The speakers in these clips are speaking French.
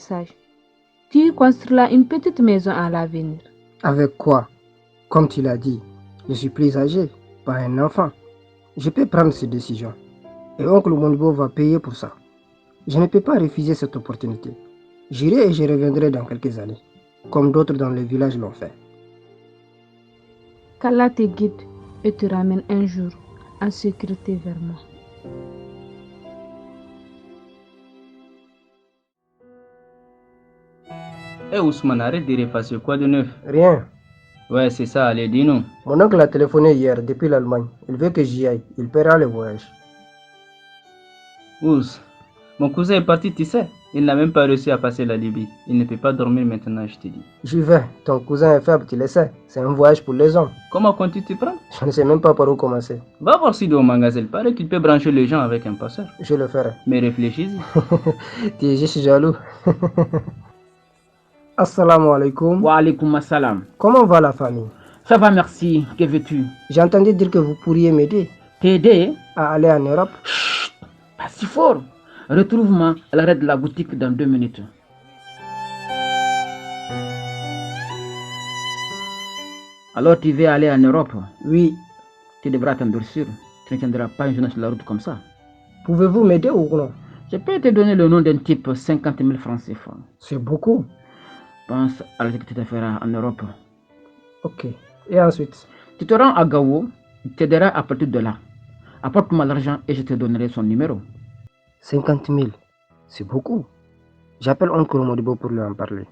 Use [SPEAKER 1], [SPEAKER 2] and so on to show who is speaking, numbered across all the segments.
[SPEAKER 1] passage. Tu y construiras une petite maison à l'avenir.
[SPEAKER 2] Avec quoi? Comme tu l'as dit, je suis plus âgé, pas un enfant. Je peux prendre ces décisions. Et oncle Monbo va payer pour ça. Je ne peux pas refuser cette opportunité. J'irai et je reviendrai dans quelques années, comme d'autres dans le village l'ont fait.
[SPEAKER 1] Qu'Allah te guide et te ramène un jour en sécurité vers moi.
[SPEAKER 3] Ousmane, arrête de repasser quoi de neuf?
[SPEAKER 2] Rien.
[SPEAKER 3] Ouais, c'est ça, allez, dis-nous.
[SPEAKER 2] Mon oncle a téléphoné hier depuis l'Allemagne. Il veut que j'y aille. Il paiera le voyage.
[SPEAKER 3] Ous, mon cousin est parti, tu sais. Il n'a même pas réussi à passer la Libye. Il ne peut pas dormir maintenant, je te dis.
[SPEAKER 2] J'y vais. Ton cousin est faible, tu le sais. C'est un voyage pour les hommes.
[SPEAKER 3] Comment comptes-tu t'y prendre?
[SPEAKER 2] Je ne sais même pas par où commencer.
[SPEAKER 3] Va voir Sidi au magasin. Il paraît qu'il peut brancher les gens avec un passeur.
[SPEAKER 2] Je le ferai.
[SPEAKER 3] Mais réfléchis-y.
[SPEAKER 2] Tu es juste jaloux. Assalamu alaikum.
[SPEAKER 4] Wa alaikum assalam.
[SPEAKER 2] Comment va la famille?
[SPEAKER 4] Ça va, merci. Que veux-tu?
[SPEAKER 2] J'ai entendu dire que vous pourriez m'aider.
[SPEAKER 4] T'aider?
[SPEAKER 2] À aller en Europe?
[SPEAKER 4] Chut, pas si fort. Retrouve-moi à l'arrêt de la boutique dans 2 minutes. Alors tu veux aller en Europe?
[SPEAKER 2] Oui.
[SPEAKER 4] Tu devras t'endurcir. Tu ne tiendras pas une journée sur la route comme ça.
[SPEAKER 2] Pouvez-vous m'aider ou non?
[SPEAKER 4] Je peux te donner le nom d'un type 50 000 francs CFA.
[SPEAKER 2] C'est beaucoup.
[SPEAKER 4] Pense à ce que tu te feras en Europe.
[SPEAKER 2] Ok. Et ensuite?
[SPEAKER 4] Tu te rends à Gao. Il t'aidera à partir de là. Apporte-moi l'argent et je te donnerai son numéro.
[SPEAKER 2] 50 000. C'est beaucoup. J'appelle oncle Modibo pour lui en parler.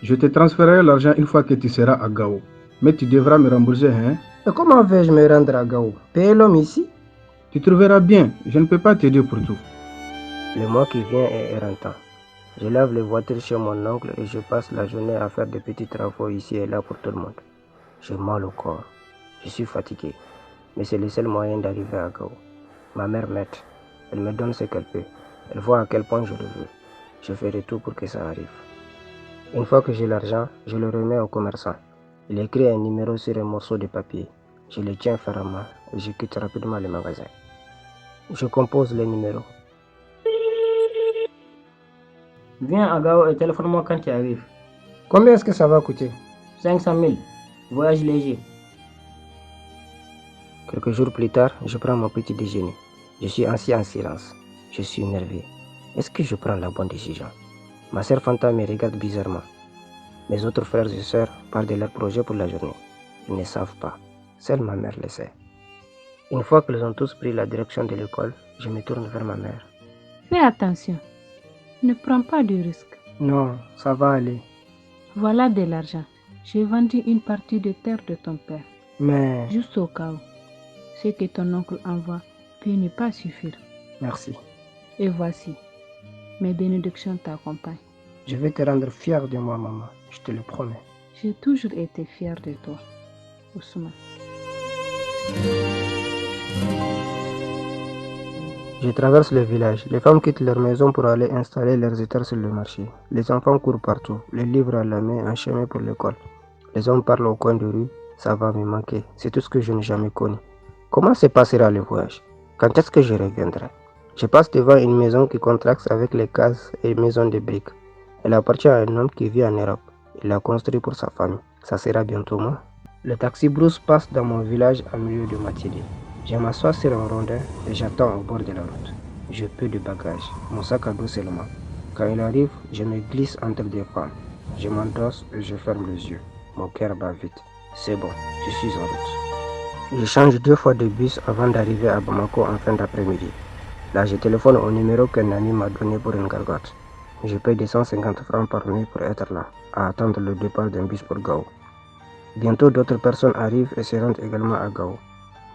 [SPEAKER 5] Je te transférerai l'argent une fois que tu seras à Gao. Mais tu devras me rembourser, hein?
[SPEAKER 2] Et comment vais-je me rendre à Gao? Payer l'homme ici?
[SPEAKER 5] Tu trouveras bien. Je ne peux pas t'aider pour tout.
[SPEAKER 2] Le mois qui vient est éreintant. Je lave les voitures chez mon oncle et je passe la journée à faire des petits travaux ici et là pour tout le monde. J'ai mal au corps. Je suis fatigué. Mais c'est le seul moyen d'arriver à Gao. Ma mère m'aide. Elle me donne ce qu'elle peut. Elle voit à quel point je le veux. Je ferai tout pour que ça arrive. Une fois que j'ai l'argent, je le remets au commerçant. Il écrit un numéro sur un morceau de papier. Je le tiens fermement et je quitte rapidement le magasin. Je compose les numéros.
[SPEAKER 4] Viens à Gao et téléphone-moi quand tu arrives.
[SPEAKER 2] Combien est-ce que ça va coûter?
[SPEAKER 4] 500 000. Voyage léger.
[SPEAKER 2] Quelques jours plus tard, je prends mon petit déjeuner. Je suis assis en silence. Je suis énervé. Est-ce que je prends la bonne décision? Ma sœur Fanta me regarde bizarrement. Mes autres frères et sœurs parlent de leurs projets pour la journée. Ils ne savent pas. Seule ma mère le sait. Une fois qu'ils ont tous pris la direction de l'école, je me tourne vers ma mère.
[SPEAKER 1] Fais attention. Ne prends pas de risques.
[SPEAKER 2] Non, ça va aller.
[SPEAKER 1] Voilà de l'argent. J'ai vendu une partie de terre de ton père.
[SPEAKER 2] Mais...
[SPEAKER 1] Juste au cas où. Ce que ton oncle envoie peut ne pas suffire.
[SPEAKER 2] Merci.
[SPEAKER 1] Et voici. Mes bénédictions t'accompagnent.
[SPEAKER 2] Je vais te rendre fier de moi, maman. Je te le promets.
[SPEAKER 1] J'ai toujours été fier de toi, Ousmane.
[SPEAKER 2] Je traverse le village. Les femmes quittent leur maison pour aller installer leurs étals sur le marché. Les enfants courent partout, les livres à la main en chemin pour l'école. Les hommes parlent au coin de rue. Ça va me manquer. C'est tout ce que je n'ai jamais connu. Comment se passera le voyage? Quand est-ce que je reviendrai? Je passe devant une maison qui contraste avec les cases et maisons de briques. Elle appartient à un homme qui vit en Europe. Il l'a construit pour sa famille. Ça sera bientôt moi. Le taxi brousse passe dans mon village en milieu de matinée. Je m'assois sur un rondin et j'attends au bord de la route. J'ai peu de bagages, mon sac à dos seulement. Quand il arrive, je me glisse entre des femmes. Je m'endosse et je ferme les yeux. Mon cœur bat vite. C'est bon, je suis en route. Je change 2 fois de bus avant d'arriver à Bamako en fin d'après-midi. Là, je téléphone au numéro qu'un ami m'a donné pour une gargote. Je paye 250 francs par nuit pour être là, à attendre le départ d'un bus pour Gao. Bientôt, d'autres personnes arrivent et se rendent également à Gao.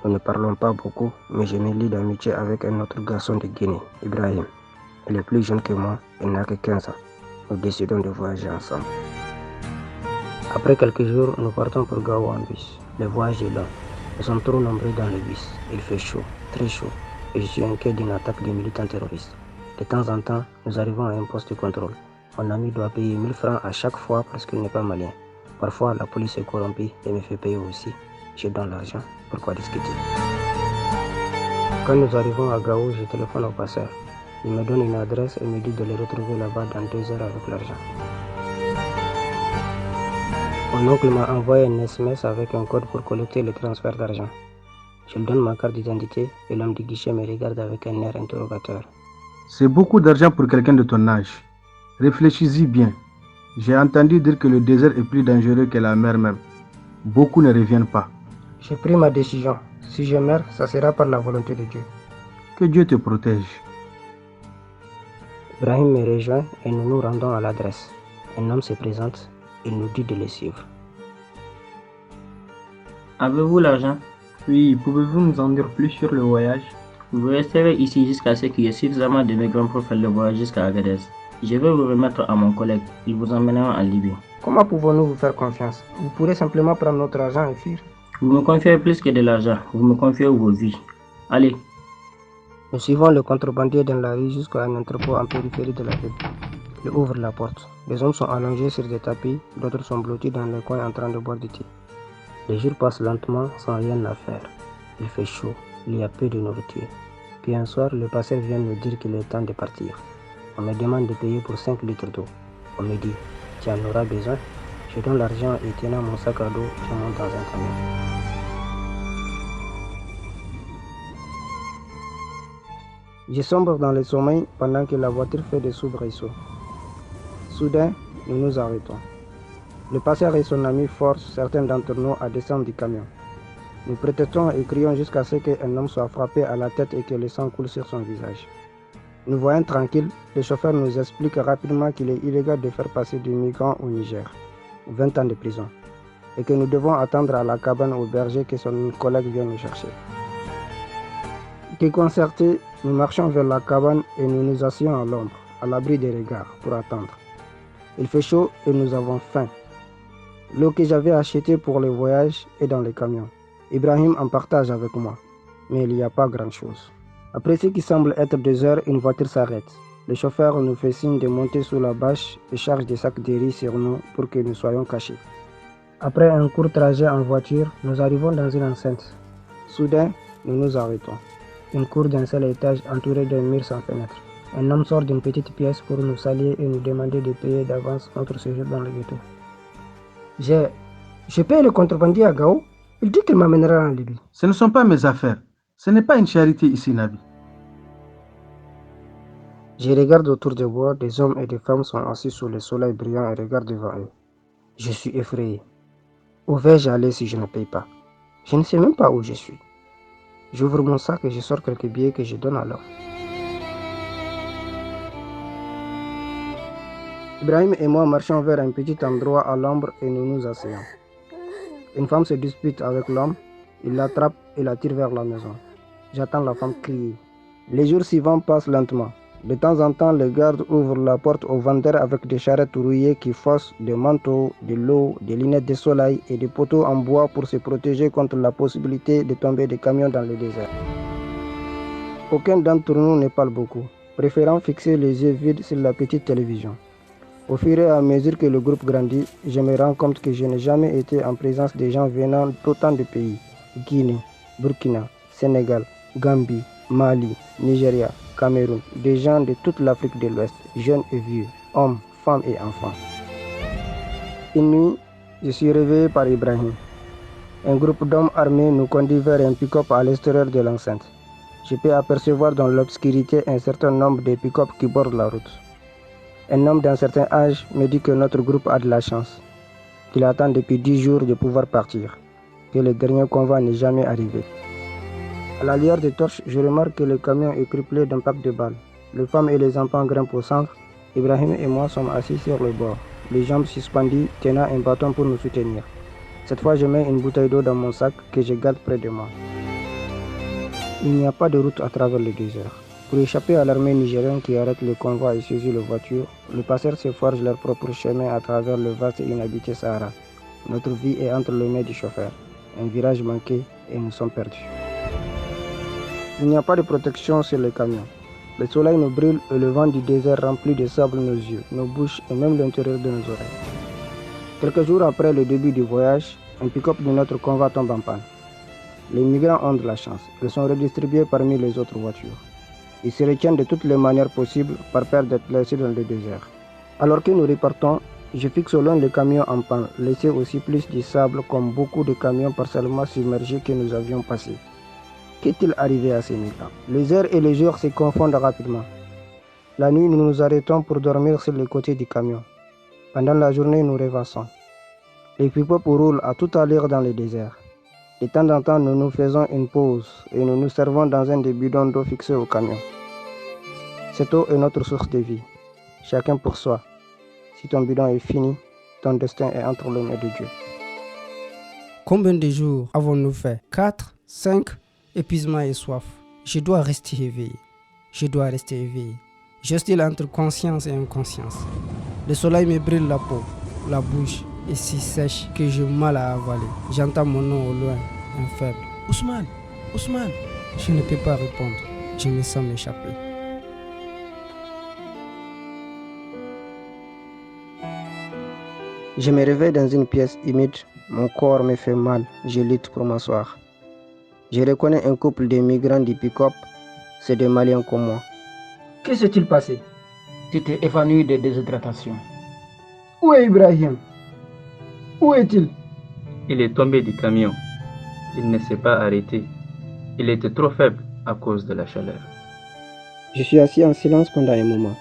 [SPEAKER 2] Nous ne parlons pas beaucoup, mais je me lie d'amitié avec un autre garçon de Guinée, Ibrahim. Il est plus jeune que moi, il n'a que 15 ans. Nous décidons de voyager ensemble. Après quelques jours, nous partons pour Gao en bus. Le voyage est long. Nous sommes trop nombreux dans le bus. Il fait chaud, très chaud, et je suis inquiet d'une attaque des militants terroristes. De temps en temps, nous arrivons à un poste de contrôle. Mon ami doit payer 1000 francs à chaque fois parce qu'il n'est pas malien. Parfois, la police est corrompue et me fait payer aussi. Je donne l'argent. Pourquoi discuter? Quand nous arrivons à Gao, je téléphone au passeur. Il me donne une adresse et me dit de les retrouver là-bas dans 2 heures avec l'argent. Mon oncle m'a envoyé un SMS avec un code pour collecter le transfert d'argent. Je lui donne ma carte d'identité et l'homme du guichet me regarde avec un air interrogateur.
[SPEAKER 5] C'est beaucoup d'argent pour quelqu'un de ton âge. Réfléchis-y bien. J'ai entendu dire que le désert est plus dangereux que la mer même. Beaucoup ne reviennent pas.
[SPEAKER 2] J'ai pris ma décision. Si je meurs, ça sera par la volonté de Dieu.
[SPEAKER 5] Que Dieu te protège.
[SPEAKER 2] Ibrahim me rejoint et nous nous rendons à l'adresse. Un homme se présente. Il nous dit de les suivre.
[SPEAKER 3] Avez-vous l'argent?
[SPEAKER 6] Oui, pouvez-vous nous en dire plus sur le voyage?
[SPEAKER 3] Vous resterez ici jusqu'à ce qu'il y ait suffisamment de migrants pour faire le voyage jusqu'à Agadez. Je vais vous remettre à mon collègue. Il vous emmènera en Libye.
[SPEAKER 2] Comment pouvons-nous vous faire confiance? Vous pourrez simplement prendre notre argent et fuir.
[SPEAKER 3] Vous me confiez plus que de l'argent. Vous me confiez vos vies. Allez.
[SPEAKER 2] Nous suivons le contrebandier dans la rue jusqu'à un entrepôt en périphérie de la ville. Il ouvre la porte. Les hommes sont allongés sur des tapis, d'autres sont blottis dans les coins en train de boire du thé. Les jours passent lentement sans rien à faire. Il fait chaud, il y a peu de nourriture. Puis un soir, le passeur vient me dire qu'il est temps de partir. On me demande de payer pour 5 litres d'eau. On me dit, tu en auras besoin. Je donne l'argent et tenant mon sac à dos, je monte dans un camion. Je sombre dans le sommeil pendant que la voiture fait des soubresauts. Soudain, nous nous arrêtons. Le passeur et son ami forcent certains d'entre nous à descendre du camion. Nous protestons et crions jusqu'à ce qu'un homme soit frappé à la tête et que le sang coule sur son visage. Nous voyons tranquilles, le chauffeur nous explique rapidement qu'il est illégal de faire passer des migrants au Niger, 20 ans de prison, et que nous devons attendre à la cabane au berger que son collègue vient nous chercher. Déconcertés, nous marchons vers la cabane et nous nous asseyons à l'ombre, à l'abri des regards, pour attendre. Il fait chaud et nous avons faim. L'eau que j'avais achetée pour le voyage est dans le camion. Ibrahim en partage avec moi, mais il n'y a pas grand-chose. Après ce qui semble être 2 heures, une voiture s'arrête. Le chauffeur nous fait signe de monter sous la bâche et charge des sacs de riz sur nous pour que nous soyons cachés. Après un court trajet en voiture, nous arrivons dans une enceinte. Soudain, nous nous arrêtons. Une cour d'un seul étage entourée d'un mur sans fenêtre. Un homme sort d'une petite pièce pour nous saluer et nous demander de payer d'avance notre séjour dans le ghetto. Je paye le contrebandier à Gao. Il dit qu'il m'amènera en Libye.
[SPEAKER 5] Ce ne sont pas mes affaires. Ce n'est pas une charité ici, Nabi.
[SPEAKER 2] Je regarde autour de moi, des hommes et des femmes sont assis sous le soleil brillant et regardent devant eux. Je suis effrayé. Où vais-je aller si je ne paye pas? Je ne sais même pas où je suis. J'ouvre mon sac et je sors quelques billets que je donne à l'homme. Ibrahim et moi marchons vers un petit endroit à l'ombre et nous nous asseyons. Une femme se dispute avec l'homme, il l'attrape et la tire vers la maison. J'entends la femme crier. Les jours suivants passent lentement. De temps en temps, les gardes ouvrent la porte aux vendeurs avec des charrettes rouillées qui fossent des manteaux, de l'eau, des lunettes de soleil et des poteaux en bois pour se protéger contre la possibilité de tomber des camions dans le désert. Aucun d'entre nous ne parle beaucoup, préférant fixer les yeux vides sur la petite télévision. Au fur et à mesure que le groupe grandit, je me rends compte que je n'ai jamais été en présence de gens venant d'autant de pays. Guinée, Burkina, Sénégal, Gambie, Mali, Nigeria, Cameroun, des gens de toute l'Afrique de l'Ouest, jeunes et vieux, hommes, femmes et enfants. Une nuit, je suis réveillé par Ibrahim. Un groupe d'hommes armés nous conduit vers un pick-up à l'extérieur de l'enceinte. Je peux apercevoir dans l'obscurité un certain nombre de pick-up qui bordent la route. Un homme d'un certain âge me dit que notre groupe a de la chance, qu'il attend depuis 10 jours de pouvoir partir, que le dernier convoi n'est jamais arrivé. À la lueur des torches, je remarque que le camion est criblé d'impacts de balles. Les femmes et les enfants grimpent au centre. Ibrahim et moi sommes assis sur le bord, les jambes suspendues, tenant un bâton pour nous soutenir. Cette fois, je mets une bouteille d'eau dans mon sac que je garde près de moi. Il n'y a pas de route à travers le désert. Pour échapper à l'armée nigérienne qui arrête le convoi et saisit les voitures, les passeurs se forgent leur propre chemin à travers le vaste et inhabité Sahara. Notre vie est entre les mains du chauffeur. Un virage manqué et nous sommes perdus. Il n'y a pas de protection sur les camions. Le soleil nous brûle et le vent du désert remplit de sable nos yeux, nos bouches et même l'intérieur de nos oreilles. Quelques jours après le début du voyage, un pick-up de notre convoi tombe en panne. Les migrants ont de la chance. Ils sont redistribués parmi les autres voitures. Ils se retiennent de toutes les manières possibles par peur d'être laissés dans le désert. Alors que nous repartons, je fixe au loin le camion en panne, laissé aussi plus du sable comme beaucoup de camions partiellement submergés que nous avions passés. Qu'est-il arrivé à ces migrants? Les heures et les jours se confondent rapidement. La nuit, nous nous arrêtons pour dormir sur le côté du camion. Pendant la journée, nous rêvassons. Les pick-up roulent à toute allure dans le désert. De temps en temps, nous nous faisons une pause et nous nous servons dans un des bidons d'eau fixés au camion. Cette eau est notre source de vie. Chacun pour soi. Si ton bidon est fini, ton destin est entre les mains de Dieu.
[SPEAKER 7] Combien de jours avons-nous fait? 4, 5, épuisement et soif. Je dois rester éveillé. J'oscille entre conscience et inconscience. Le soleil me brûle la peau, la bouche est si sèche que j'ai mal à avaler. J'entends mon nom au loin, un faible. Ousmane. Je ne peux pas répondre. Je me sens m'échapper.
[SPEAKER 2] Je me réveille dans une pièce humide. Mon corps me fait mal. Je lutte pour m'asseoir. Je reconnais un couple de migrants du pick-up. C'est des Maliens comme moi.
[SPEAKER 4] Que s'est-il passé? J'étais évanoui de déshydratation.
[SPEAKER 2] Où est Ibrahim? Où est-il?
[SPEAKER 6] Il est tombé du camion. Il ne s'est pas arrêté. Il était trop faible à cause de la chaleur.
[SPEAKER 2] Je suis assis en silence pendant un moment,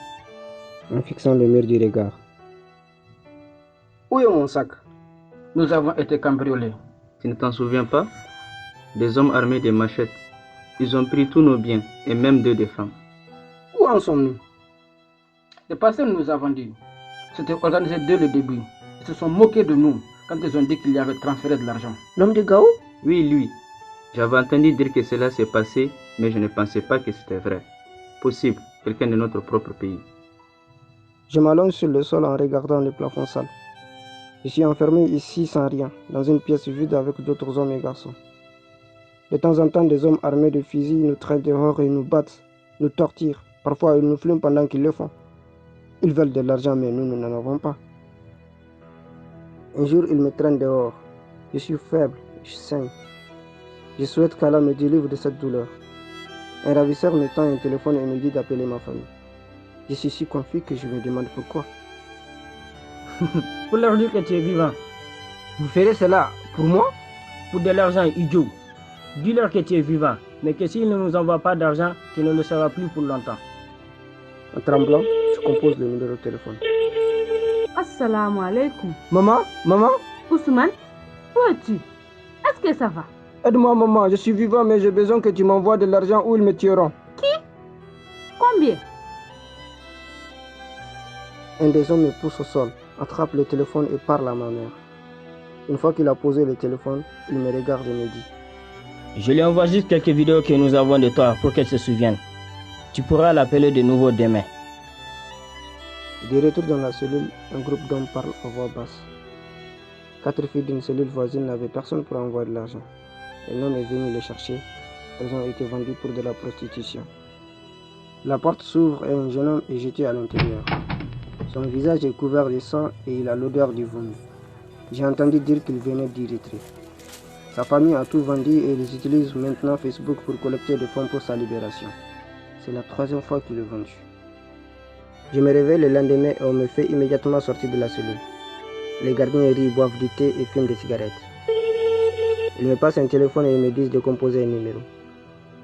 [SPEAKER 2] en fixant le mur du regard. Où est mon sac?
[SPEAKER 4] Nous avons été cambriolés.
[SPEAKER 6] Tu ne t'en souviens pas? Des hommes armés de machettes. Ils ont pris tous nos biens et même 2 des femmes.
[SPEAKER 2] Où en sommes-nous?
[SPEAKER 4] Les passeurs nous avons dit. C'était organisé dès le début. Ils se sont moqués de nous quand ils ont dit qu'il y avait transféré de l'argent.
[SPEAKER 2] L'homme de Gao?
[SPEAKER 6] Oui, lui. J'avais entendu dire que cela s'est passé, mais je ne pensais pas que c'était vrai. Possible, quelqu'un de notre propre pays.
[SPEAKER 2] Je m'allonge sur le sol en regardant le plafond sale. Je suis enfermé ici sans rien, dans une pièce vide avec d'autres hommes et garçons. De temps en temps, des hommes armés de fusils nous traînent dehors et nous battent, nous torturent. Parfois, ils nous filment pendant qu'ils le font. Ils veulent de l'argent, mais nous n'en avons pas. Un jour, ils me traînent dehors. Je suis faible, je saigne. Je souhaite qu'Allah me délivre de cette douleur. Un ravisseur me tend un téléphone et me dit d'appeler ma famille. Je suis si confus que je me demande pourquoi.
[SPEAKER 3] Pour leur dire que tu es vivant.
[SPEAKER 2] Vous ferez cela pour moi?
[SPEAKER 3] Pour de l'argent, idiot. Dis-leur que tu es vivant, mais que s'ils ne nous envoient pas d'argent, tu ne le seras plus pour longtemps.
[SPEAKER 2] En tremblant, je compose le numéro de téléphone.
[SPEAKER 8] Assalamu alaikum.
[SPEAKER 2] Maman?
[SPEAKER 8] Ousmane, où es-tu? Est-ce que ça va?
[SPEAKER 2] Aide-moi, maman, je suis vivant, mais j'ai besoin que tu m'envoies de l'argent ou ils me tueront.
[SPEAKER 8] Qui? Combien?
[SPEAKER 2] Un des hommes me pousse au sol, attrape le téléphone et parle à ma mère. Une fois qu'il a posé le téléphone, il me regarde et me dit:
[SPEAKER 3] Je lui envoie juste quelques vidéos que nous avons de toi pour qu'elle se souvienne. Tu pourras l'appeler de nouveau demain.
[SPEAKER 2] De retour dans la cellule, un groupe d'hommes parle à voix basse. 4 filles d'une cellule voisine n'avaient personne pour envoyer de l'argent. Un homme est venu les chercher. Elles ont été vendues pour de la prostitution. La porte s'ouvre et un jeune homme est jeté à l'intérieur. Son visage est couvert de sang et il a l'odeur du vomi. J'ai entendu dire qu'il venait d'Érythrée. Sa famille a tout vendu et ils utilisent maintenant Facebook pour collecter des fonds pour sa libération. C'est la 3e fois qu'il est vendu. Je me réveille le lendemain et on me fait immédiatement sortir de la cellule. Les gardiens rient, boivent du thé et fument des cigarettes. Ils me passent un téléphone et ils me disent de composer un numéro.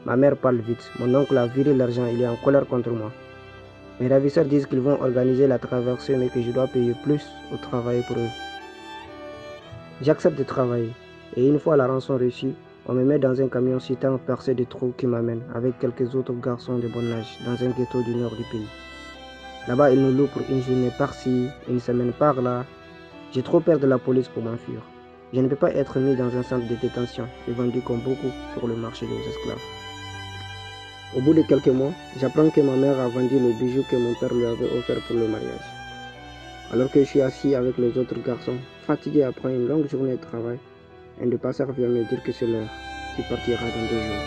[SPEAKER 2] Ma mère parle vite. Mon oncle a viré l'argent, il est en colère contre moi. Mes ravisseurs disent qu'ils vont organiser la traversée mais que je dois payer plus ou travailler pour eux. J'accepte de travailler et une fois la rançon reçue, on me met dans un camion citerne percé de trous qui m'amène avec quelques autres garçons de bon âge dans un ghetto du nord du pays. Là-bas, ils nous louent pour une journée par-ci, une semaine par-là. J'ai trop peur de la police pour m'enfuir. Je ne peux pas être mis dans un centre de détention et vendu comme beaucoup sur le marché des esclaves. Au bout de quelques mois, j'apprends que ma mère a vendu le bijou que mon père lui avait offert pour le mariage. Alors que je suis assis avec les autres garçons, fatigué après une longue journée de travail, un de passeurs vient me dire que c'est l'heure, qu'il partira dans 2 jours.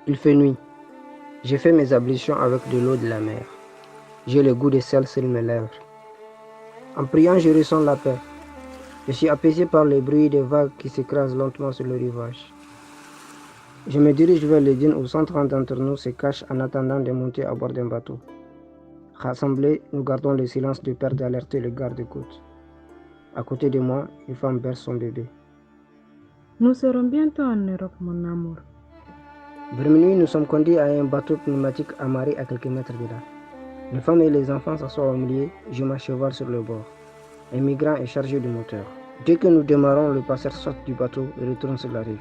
[SPEAKER 2] Il fait nuit. J'ai fait mes ablutions avec de l'eau de la mer. J'ai le goût de sel sur mes lèvres. En priant, je ressens la paix. Je suis apaisé par le bruit des vagues qui s'écrasent lentement sur le rivage. Je me dirige vers les dunes où 130 d'entre nous se cachent en attendant de monter à bord d'un bateau. Rassemblés, nous gardons le silence de peur d'alerter le garde-côte. À côté de moi, une femme berce son bébé.
[SPEAKER 1] Nous serons bientôt en Europe, mon amour.
[SPEAKER 2] Vers minuit, nous sommes conduits à un bateau pneumatique amarré à quelques mètres de là. Les femmes et les enfants s'assoient au milieu, je m'achevale sur le bord. Un migrant est chargé du moteur. Dès que nous démarrons, le passeur saute du bateau et retourne sur la rive.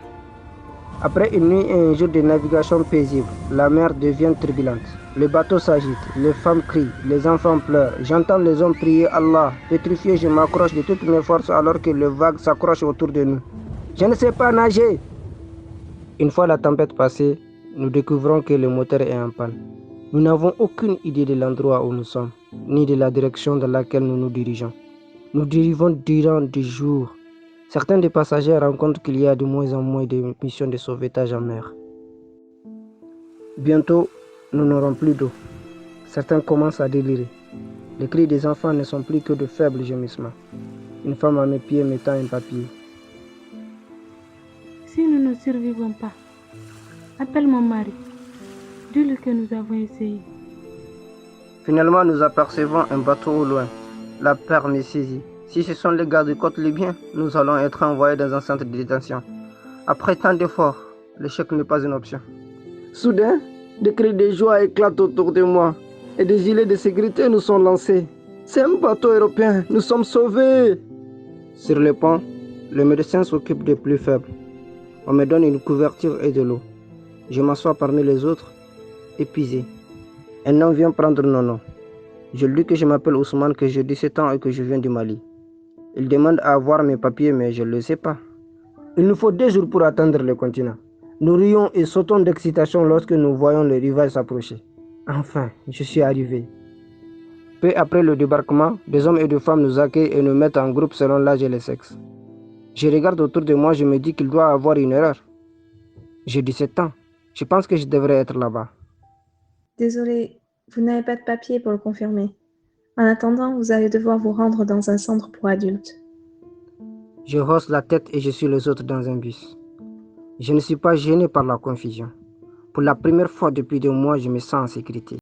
[SPEAKER 2] Après une nuit et un jour de navigation paisible, la mer devient turbulente. Le bateau s'agite, les femmes crient, les enfants pleurent. J'entends les hommes prier Allah. Pétrifié, je m'accroche de toutes mes forces alors que les vagues s'accrochent autour de nous. Je ne sais pas nager. Une fois la tempête passée, nous découvrons que le moteur est en panne. Nous n'avons aucune idée de l'endroit où nous sommes, ni de la direction dans laquelle nous nous dirigeons. Nous dérivons durant des jours. Certains des passagers rencontrent qu'il y a de moins en moins de missions de sauvetage en mer. Bientôt, nous n'aurons plus d'eau. Certains commencent à délirer. Les cris des enfants ne sont plus que de faibles gémissements. Une femme à mes pieds mettant un papier.
[SPEAKER 1] Si nous ne survivons pas, appelle mon mari. Dis-lui que nous avons essayé.
[SPEAKER 2] Finalement, nous apercevons un bateau au loin. La peur me saisit. Si ce sont les gardes-côtes libyens, nous allons être envoyés dans un centre de détention. Après tant d'efforts, l'échec n'est pas une option. Soudain, des cris de joie éclatent autour de moi et des gilets de sécurité nous sont lancés. C'est un bateau européen, nous sommes sauvés. Sur le pont, le médecin s'occupe des plus faibles. On me donne une couverture et de l'eau. Je m'assois parmi les autres, épuisé. Un homme vient prendre nos noms. Je lui dis que je m'appelle Ousmane, que j'ai 17 ans et que je viens du Mali. Il demande à avoir mes papiers, mais je ne le sais pas. Il nous faut 2 jours pour atteindre le continent. Nous rions et sautons d'excitation lorsque nous voyons le rivage s'approcher. Enfin, je suis arrivé. Peu après le débarquement, des hommes et des femmes nous accueillent et nous mettent en groupe selon l'âge et le sexe. Je regarde autour de moi, je me dis qu'il doit y avoir une erreur. J'ai 17 ans. Je pense que je devrais être là-bas.
[SPEAKER 9] Désolé, vous n'avez pas de papier pour le confirmer. En attendant, vous allez devoir vous rendre dans un centre pour adultes.
[SPEAKER 2] Je hausse la tête et je suis les autres dans un bus. Je ne suis pas gêné par la confusion. Pour la première fois depuis 2 mois, je me sens en sécurité.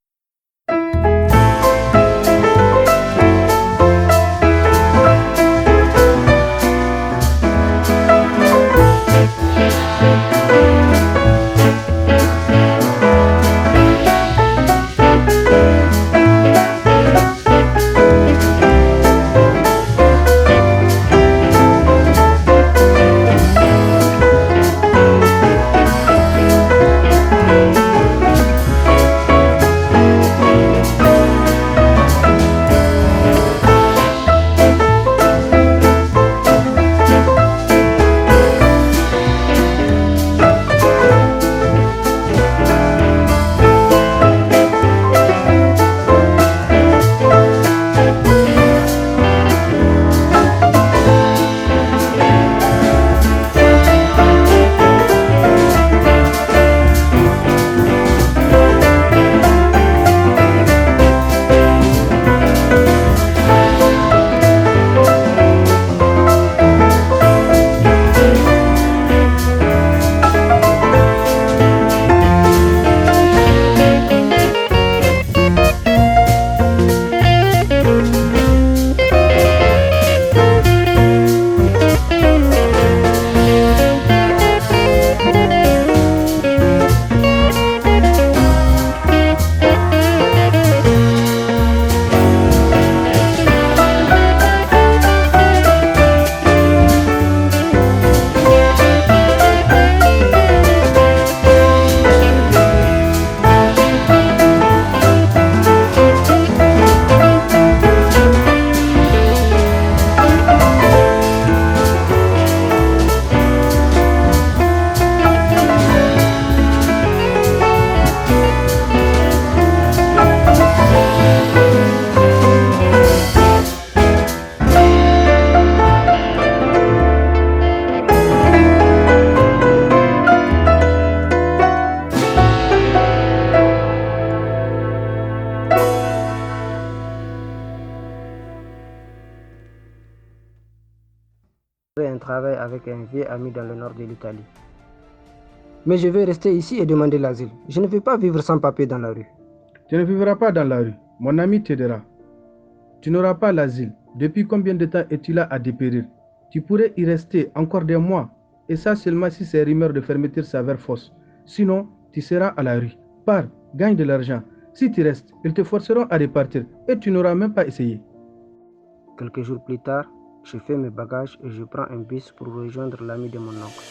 [SPEAKER 2] trouvé un travail avec un vieux ami dans le nord de l'Italie. Mais je vais rester ici et demander l'asile. Je ne vais pas vivre sans papier dans la rue.
[SPEAKER 5] Tu ne vivras pas dans la rue. Mon ami t'aidera. Tu n'auras pas l'asile. Depuis combien de temps es-tu là à dépérir? Tu pourrais y rester encore des mois. Et ça seulement si ces rumeurs de fermeture s'avèrent fausses. Sinon, tu seras à la rue. Pars, gagne de l'argent. Si tu restes, ils te forceront à repartir et tu n'auras même pas essayé.
[SPEAKER 2] Quelques jours plus tard, je fais mes bagages et je prends un bus pour rejoindre l'ami de mon oncle.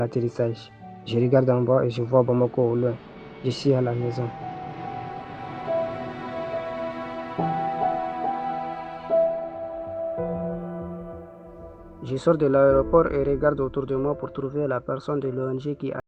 [SPEAKER 2] l'atterrissage. Je regarde en bas et je vois Bamako au loin. Je suis à la maison. Je sors de l'aéroport et regarde autour de moi pour trouver la personne de l'ONG qui a